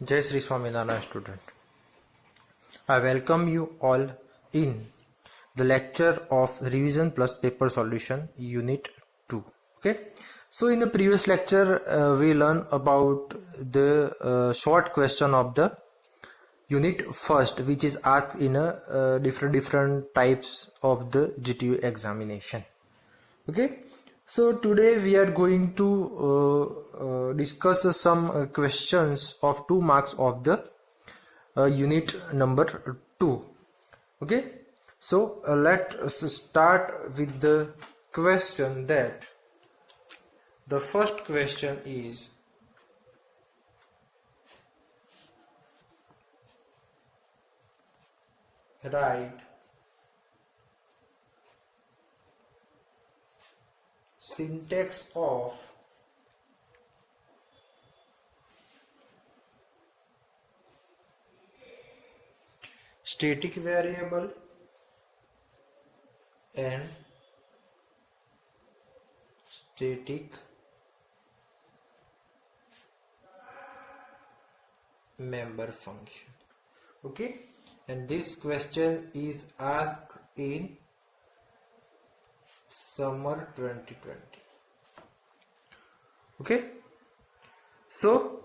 Jai Sri Swaminarayan student. I welcome you all in the lecture of revision plus paper solution unit 2. Okay. So in the previous lecture we learned about the short question of the unit first, which is asked in a different types of the GTU examination. Okay. So today we are going to discuss some questions of 2 marks of the unit number 2. Okay, so let us start with the question. That the first question is, write syntax of static variable and static member function. Okay, and this question is asked in summer 2020. Okay, so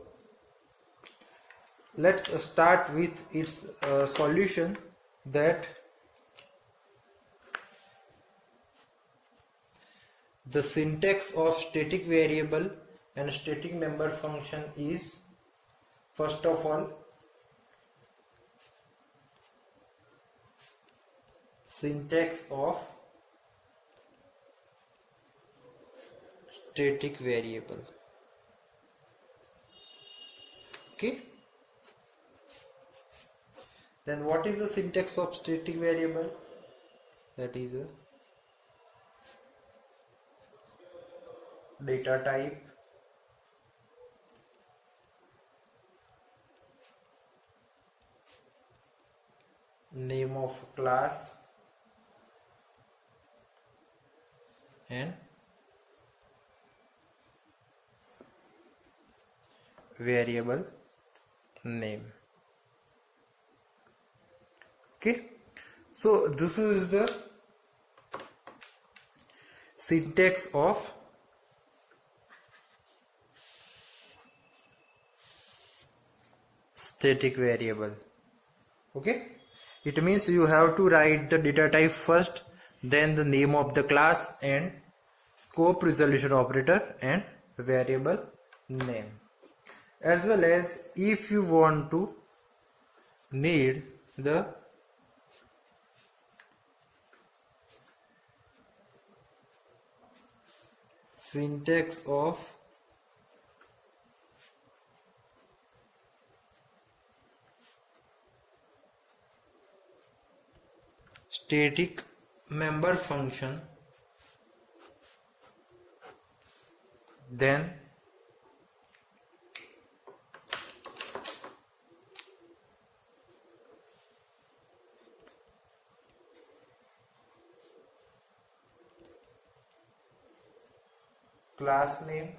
let's start with its solution. That the syntax of static variable and static member function is, first of all, syntax of static variable. Okay, then what is the syntax of static variable? That is a data type, name of class, and variable name. Okay, so this is the syntax of static variable. Okay, it means you have to write the data type first, then the name of the class and scope resolution operator and variable name, as well as if you want to need the syntax of static member function, then class name,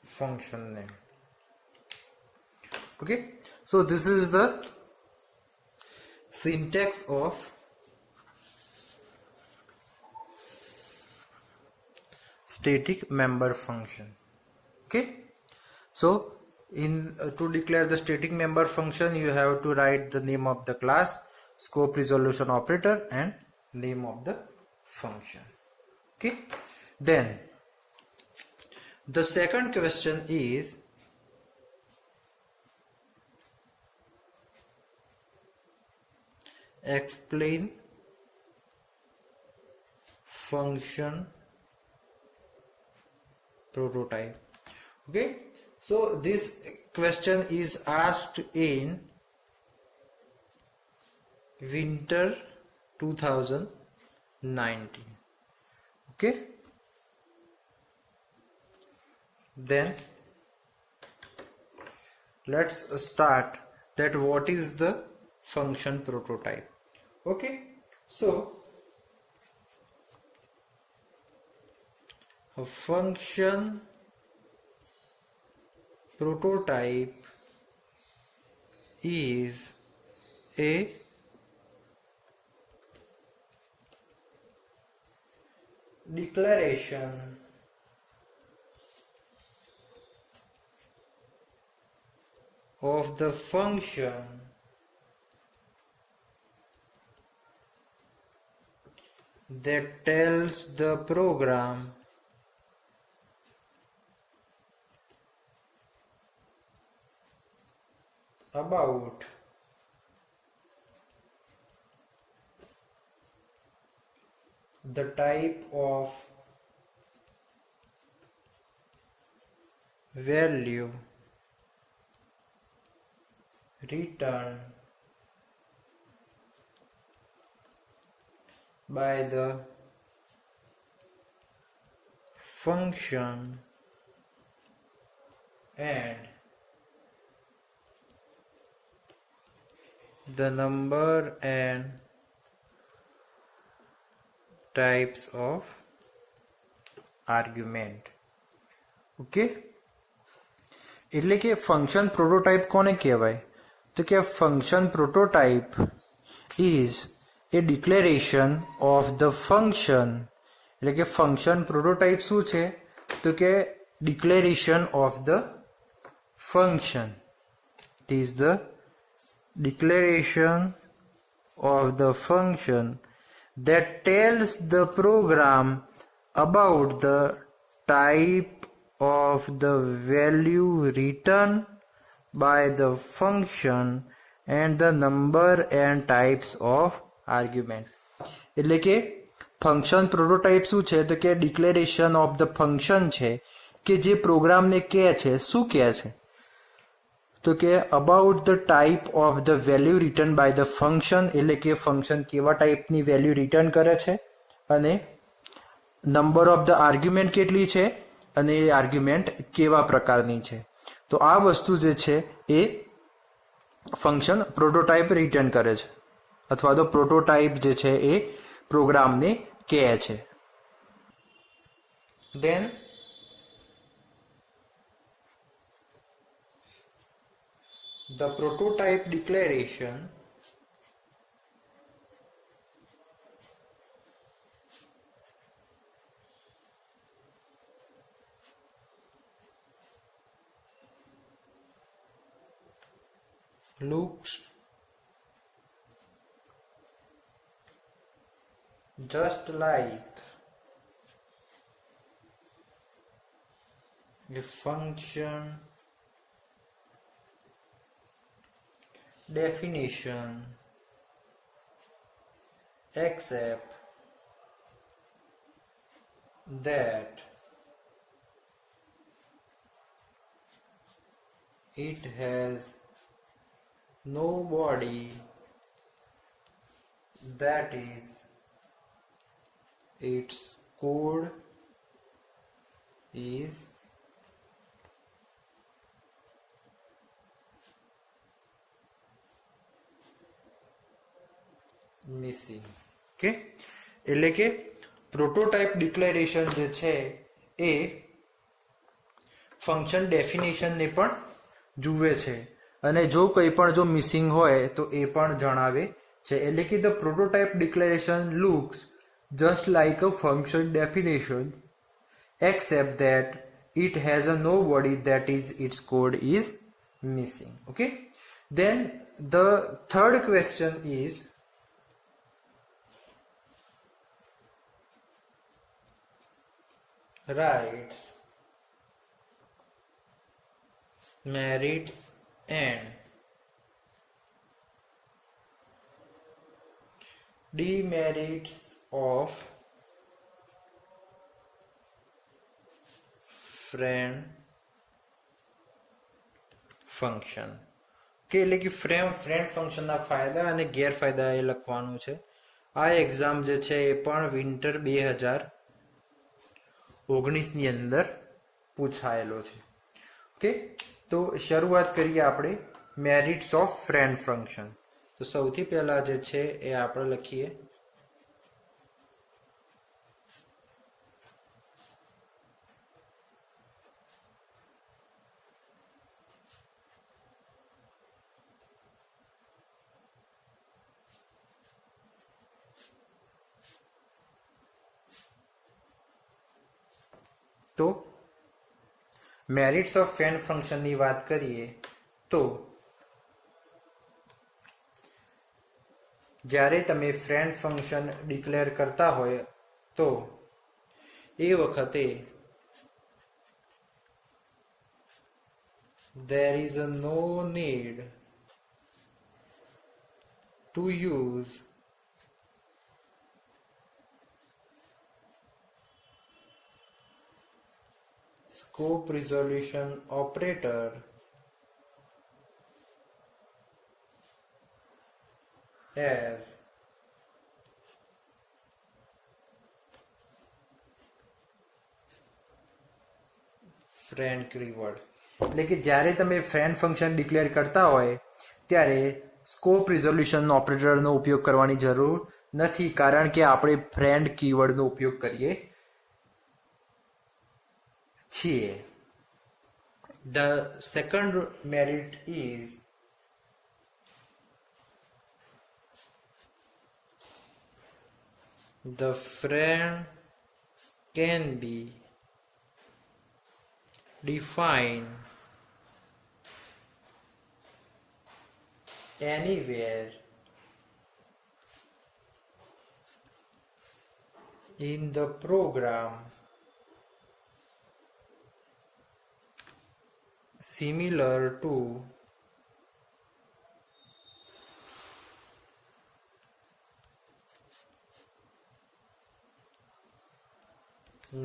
function name. Okay, so this is the syntax of static member function. Okay, so in to declare the static member function, you have to write the name of the class, scope resolution operator, and name of the function. Okay, then the second question is, explain function prototype. Okay, so this question is asked in winter 2019. Okay, then let's start that what is the function prototype. Okay, so a function prototype is a declaration of the function that tells the program about the type of value returned by the function and the number and types of argument. Okay, એટલે કે function prototype કોને કહેવાય? તો કે function prototype is A declaration of the function. એટલે કે function prototype શું છે? તો કે declaration of the function. It is the declaration of the function that tells the program about the type of the value returned by the function and the number and types of argument. એટલે કે function prototype શું છે? તો કે declaration of the function છે કે જે પ્રોગ્રામને કહે છે. શું કહે છે? તો કે about the type of the value return by the function, એટલે કે ફંક્શન કેવા ટાઈપની વેલ્યુ રિટર્ન કરે છે, અને નંબર ઓફ ધ આર્ગ્યુમેન્ટ કેટલી છે, અને એ આર્ગ્યુમેન્ટ કેવા પ્રકારની છે. તો આ વસ્તુ જે છે એ ફંક્શન પ્રોટોટાઇપ રિટર્ન કરે છે, અથવા તો પ્રોટોટાઇપ જે છે એ પ્રોગ્રામને કહે છે. દેન the prototype declaration looks just like a function definition except that it has no body, that is, its code is missing. Okay, એટલે કે પ્રોટોટાઇપ ડિક્લેરેશન જે છે એ ફંક્શન ડેફિનેશનને પણ જુએ છે, અને જો કંઈ પણ જો મિસિંગ હોય તો એ પણ જણાવે છે. એટલે કે the prototype declaration looks just like a function definition except that it has a no body, that is, its code is missing. Okay, then the third question is writes merits and demerits of friend function. કે એટલે કે friend ફંક્શનના ફાયદા અને ગેરફાયદા એ લખવાનું છે. આ એક્ઝામ જે છે એ પણ વિન્ટર 2019ની અંદર પૂછાયેલો છે. ઓકે, તો શરૂઆત કરીએ આપણે મેરિટ્સ ઓફ ફ્રેન્ડ ફંક્શન. તો તો સૌથી પહેલા જે છે એ આપણે લખીએ તો મેરિટ્સ ઓફ ફ્રેન્ડ ફંક્શનની વાત કરીએ તો જ્યારે તમે ફ્રેન્ડ ફંક્શન ડિક્લેર કરતા હોય તો એ વખતે there is no need to use scope resolution operator as friend keyword. એટલે કે જ્યારે તમે ફ્રેન્ડ ફંક્શન ડિક્લેર કરતા હોય ત્યારે સ્કોપ રિઝોલ્યુશન ઓપરેટરનો ઉપયોગ કરવાની જરૂર નથી, કારણ કે આપણે ફ્રેન્ડ કીવર્ડનો ઉપયોગ કરીએ છીએ. The second merit is the friend can be defined anywhere in the program, similar to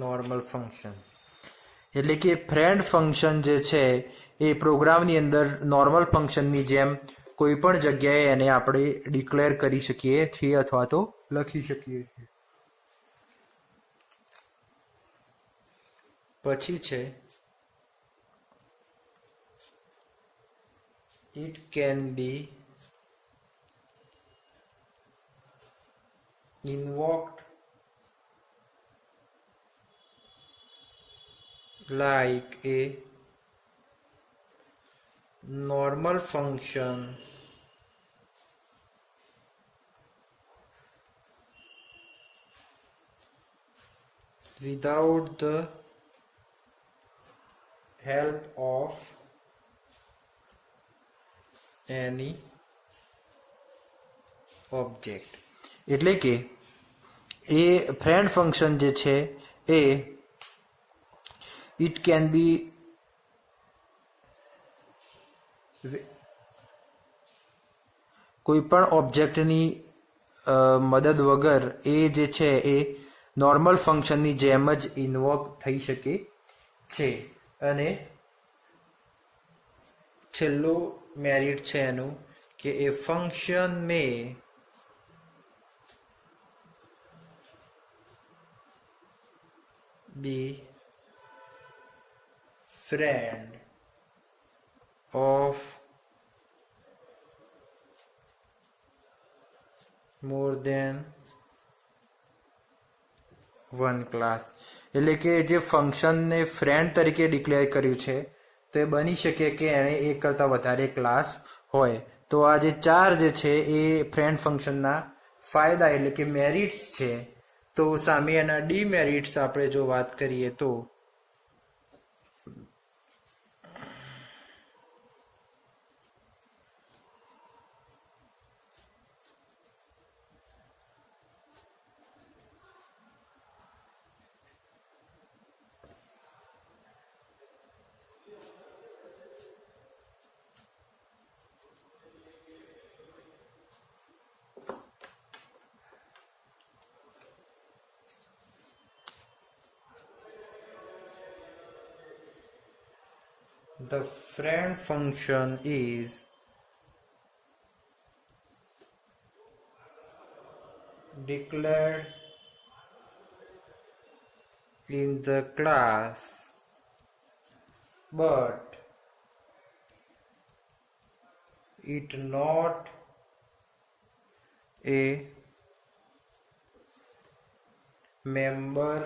normal function. એટલે કે ફ્રેન્ડ ફંક્શન જે છે એ પ્રોગ્રામની અંદર નોર્મલ ફંક્શનની જેમ કોઈ પણ જગ્યાએ એને આપણે ડિક્લેર કરી શકીએ છીએ અથવા તો લખી શકીએ છીએ. પછી છે it can be invoked like a normal function without the help of any object. એટલે કે એ ફ્રેન્ડ ફંક્શન જે છે એ it can be કોઈ પણ ઓબ્જેક્ટની મદદ વગર એ જે છે એ નોર્મલ ફંક્શનની જેમ જ ઇન્વોક થઈ શકે છે. અને છેલ્લો મેરિટ છે એનું કે એ function may be friend of more than one class. એટલે કે જે ફંક્શનને ફ્રેન્ડ તરીકે ડિક્લેર કર્યું છે તો એ બની શકે કે એણે એક કરતાં વધારે ક્લાસ હોય. તો આ જે ચાર જે છે એ ફ્રેન્ડ ફંક્શનના ફાયદા એટલે કે મેરિટ્સ છે. તો સામે એના ડીમેરિટ્સ આપણે જો વાત કરીએ તો the friend function is declared in the class but it not a member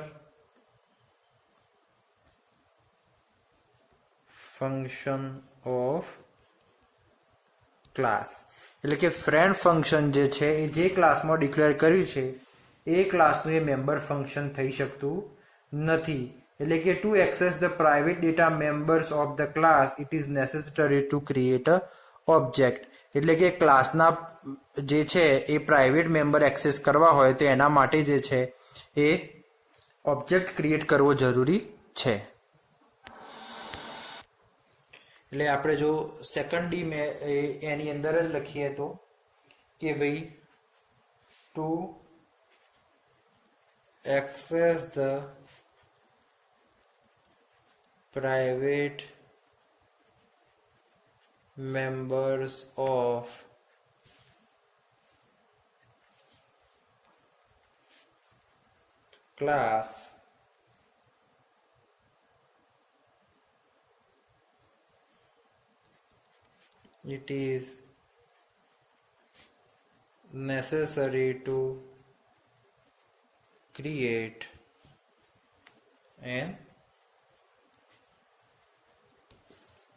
function of class એટલે કે ફ્રેન્ડ ફંક્શન જે છે એ જે ક્લાસમાં ડિક્લેર કર્યું છે એ ક્લાસનું એ મેમ્બર ફંક્શન થઈ શકતું નથી એટલે કે two access the private data members of the class it is necessary to create a object એટલે કે ક્લાસના જે છે એ પ્રાઇવેટ મેમ્બર એક્સેસ કરવા હોય તો એના માટે જે છે એ ઓબ્જેક્ટ ક્રિએટ કરવો જરૂરી છે એટલે આપણે જો સેકન્ડ ડી મેં એની અંદર જ લખીએ તો કે ભાઈ two access the private members of class it is necessary to create an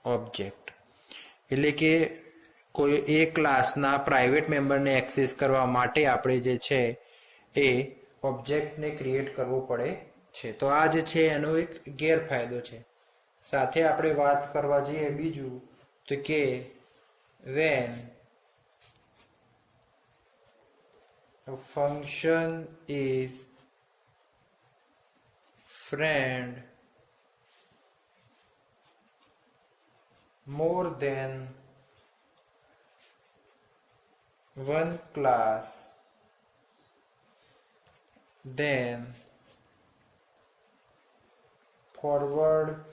object એટલે કે કોઈ એ ક્લાસના પ્રાઇવેટ મેમ્બરને એક્સેસ કરવા માટે આપણે જે છે એ ઓબ્જેક્ટને ક્રિએટ કરવો પડે છે તો આ જે છે એનો એક ગેરફાયદો છે સાથે આપણે વાત કરવા જઈએ બીજું તો કે when a function is friend more than one class, then forward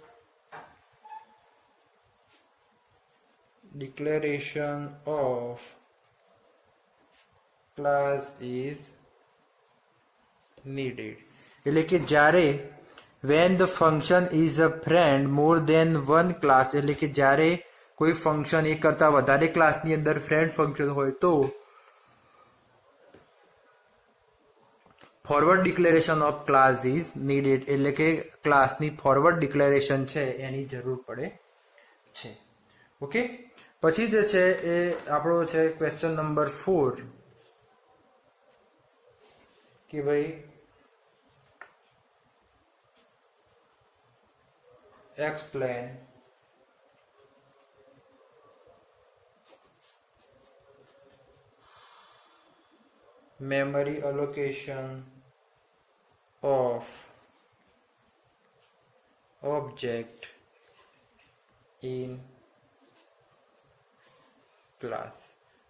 declaration of class is needed એટલે કે જ્યારે when the function is a friend more than one class એટલે કે જ્યારે કોઈ ફંક્શન એક કરતા વધારે ક્લાસની અંદર ફ્રેન્ડ ફંક્શન હોય તો forward declaration of class is needed એટલે કે ક્લાસની ફોરવર્ડ ડિક્લેરેશન છે એની જરૂર પડે છે ઓકે પછી જે છે એ આપણો છે ક્વેશ્ચન નંબર 4 કે ભાઈ explain memory allocation of object in class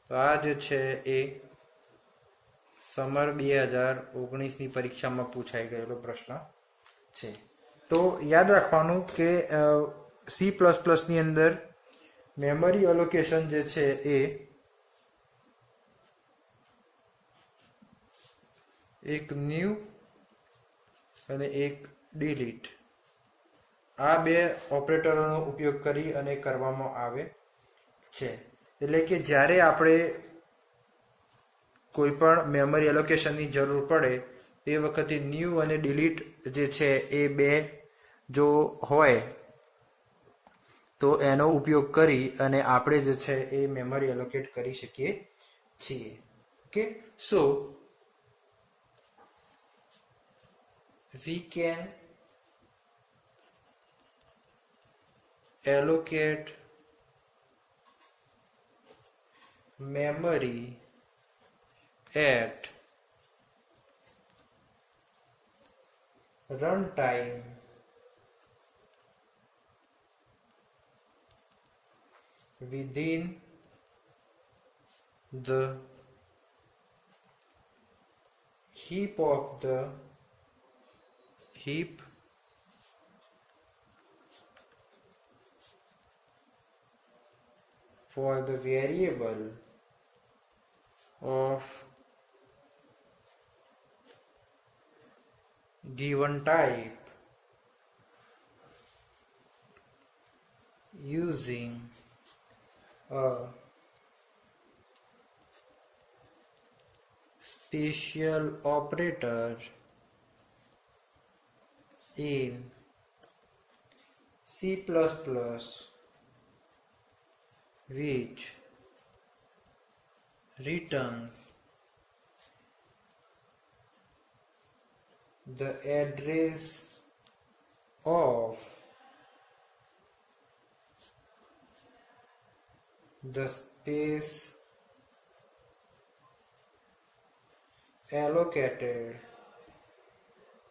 તો આ જે છે એ સમર 2019 ની પરીક્ષામાં પૂછાઈ ગયેલો પ્રશ્ન છે તો યાદ રાખવાનું કે C++ ની અંદર મેમરી એલોકેશન જે છે એ એક ન્યૂ અને એક ડિલીટ આ બે ઓપરેટરોનો ઉપયોગ કરી અને કરવામાં આવે છે એટલે કે જ્યારે આપણે કોઈ પણ મેમરી એલોકેશનની જરૂર પડે એ વખતે ન્યૂ અને ડિલીટ જે છે એ બે જો હોય તો એનો ઉપયોગ કરી અને આપણે જે છે એ મેમરી એલોકેટ કરી શકીએ છીએ okay so we can allocate memory at runtime within the heap of the heap for the variable of given type using a special operator in C++ which returns the address of the space allocated,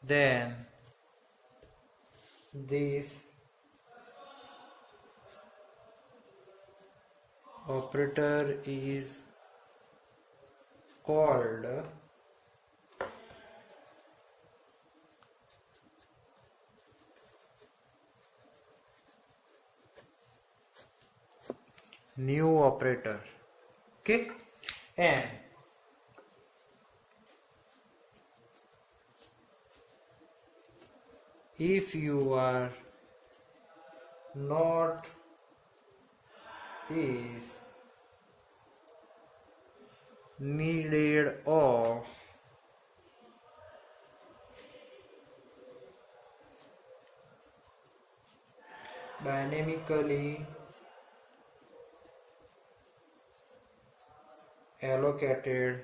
then this operator is called new operator. Okay, and if you are not is needed of dynamically allocated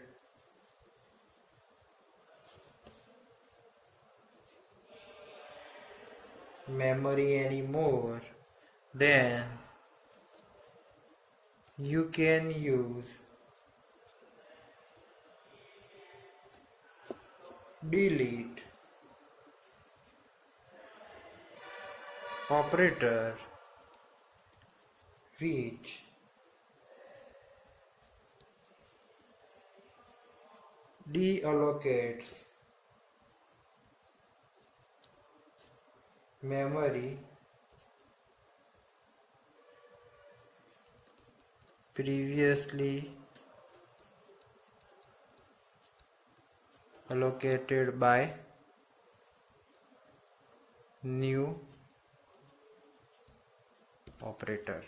memory anymore, then you can use delete operator which deallocates memory previously allocated by new operator.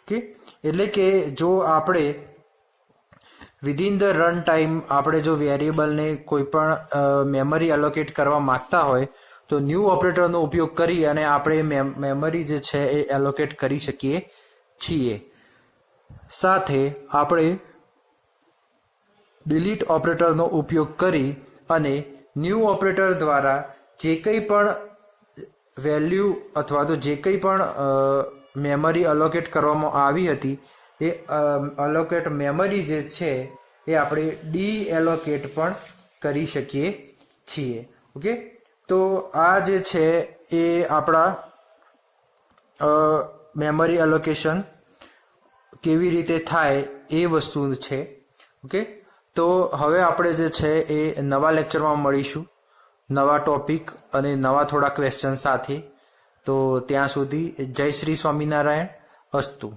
Okay, એટલે કે જો આપણે within the run time આપણે જો વેરિયેબલને કોઈ પણ memory allocate કરવા માંગતા હોય તો ન્યૂ ઓપરેટરનો ઉપયોગ કરી અને આપણે મેમરી જે છે એ એલોકેટ કરી શકીએ છીએ. સાથે આપણે ડિલીટ ઓપરેટરનો ઉપયોગ કરી અને ન્યૂ ઓપરેટર દ્વારા જે કંઈ પણ વેલ્યુ અથવા તો જે કંઈ પણ મેમરી અલોકેટ કરવામાં આવી હતી એ અલોકેટ મેમરી જે છે એ આપણે ડીએલોકેટ પણ કરી શકીએ છીએ. ઓકે, તો આ જે છે એ આપણા મેમરી એલોકેશન કેવી રીતે થાય એ વસ્તુ છે. ઓકે, તો હવે આપણે જે છે એ નવા લેક્ચરમાં મળીશું નવા ટોપિક અને નવા થોડા ક્વેશ્ચન સાથે. તો ત્યાં સુધી જય શ્રી સ્વામિનારાયણ. અસ્તુ.